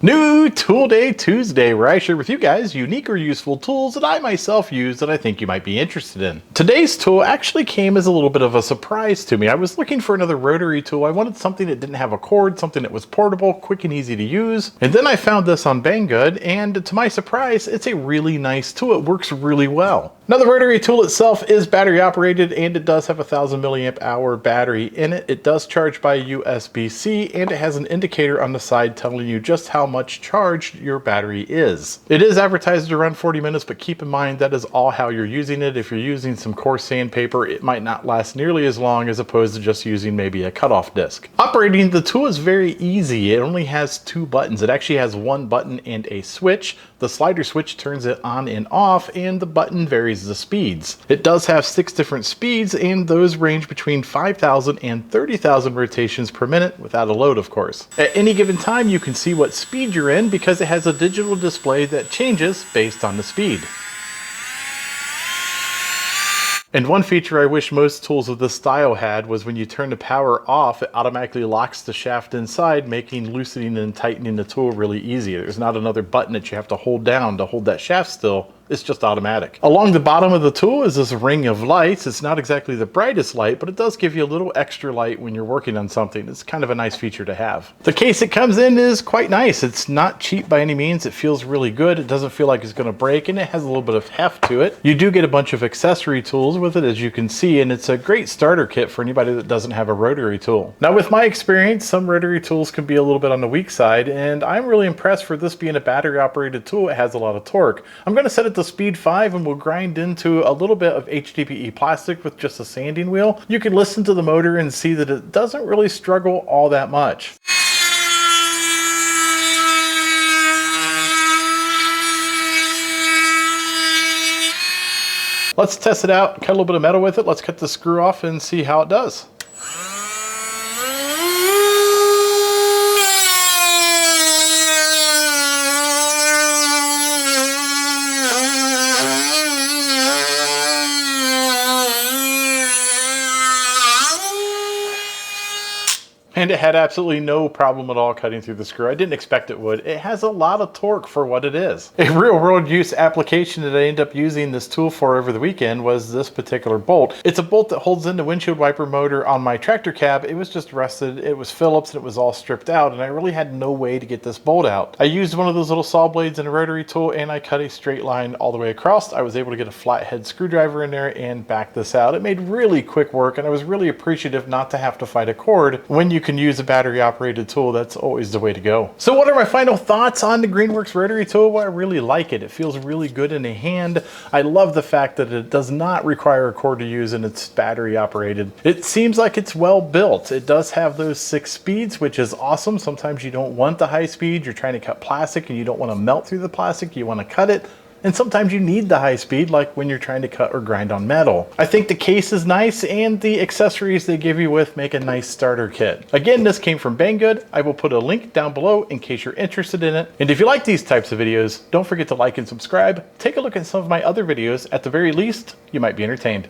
New Tool Day Tuesday, where I share with you guys unique or useful tools that I myself use that I think you might be interested in. Today's tool actually came as a little bit of a surprise to me. I was looking for another rotary tool. I wanted something that didn't have a cord, something that was portable, quick and easy to use. And then I found this on Banggood, and to my surprise, it's a really nice tool. It works really well. Now, the rotary tool itself is battery operated, and it does have a 1000 milliamp hour battery in it. It does charge by USB-C, and it has an indicator on the side telling you just how much charged your battery is. It is advertised around 40 minutes, but keep in mind that is all how you're using it. If you're using some coarse sandpaper, it might not last nearly as long as opposed to just using maybe a cutoff disc. Operating the tool is very easy. It only has two buttons. It actually has one button and a switch. The slider switch turns it on and off, and the button varies the speeds. It does have 6 different speeds, and those range between 5,000 and 30,000 rotations per minute without a load, of course. At any given time, you can see what speed you're in because it has a digital display that changes based on the speed. And one feature I wish most tools of this style had was when you turn the power off, it automatically locks the shaft inside, making loosening and tightening the tool really easy. There's not another button that you have to hold down to hold that shaft still. It's just automatic. Along the bottom of the tool is this ring of lights. It's not exactly the brightest light, but it does give you a little extra light when you're working on something. It's kind of a nice feature to have. The case it comes in is quite nice. It's not cheap by any means. It feels really good. It doesn't feel like it's gonna break, and it has a little bit of heft to it. You do get a bunch of accessory tools with it, as you can see, and it's a great starter kit for anybody that doesn't have a rotary tool. Now, with my experience, some rotary tools can be a little bit on the weak side, and I'm really impressed for this being a battery operated tool. It has a lot of torque. I'm gonna set it to speed 5, and we'll grind into a little bit of HDPE plastic with just a sanding wheel. You can listen to the motor and see that it doesn't really struggle all that much. Let's test it out, cut a little bit of metal with it. Let's cut the screw off and see how it does. And it had absolutely no problem at all cutting through the screw. I didn't expect it would. It has a lot of torque for what it is. A real world use application that I ended up using this tool for over the weekend was this particular bolt. It's a bolt that holds in the windshield wiper motor on my tractor cab. It was just rusted. It was Phillips, and it was all stripped out, and I really had no way to get this bolt out. I used one of those little saw blades in a rotary tool, and I cut a straight line all the way across. I was able to get a flathead screwdriver in there and back this out. It made really quick work, and I was really appreciative not to have to fight a cord. When you can use a battery operated tool, that's always the way to go. So what are my final thoughts on the Greenworks rotary tool? Well, I really like it. It feels really good in the hand. I love the fact that it does not require a cord to use, and it's battery operated. It seems like it's well built. It does have those 6 speeds, which is awesome. Sometimes you don't want the high speed. You're trying to cut plastic and you don't want to melt through the plastic. You want to cut it. And sometimes you need the high speed, like when you're trying to cut or grind on metal. I think the case is nice, and the accessories they give you with make a nice starter kit. Again, this came from Banggood. I will put a link down below in case you're interested in it. And if you like these types of videos, don't forget to like and subscribe. Take a look at some of my other videos. At the very least, you might be entertained.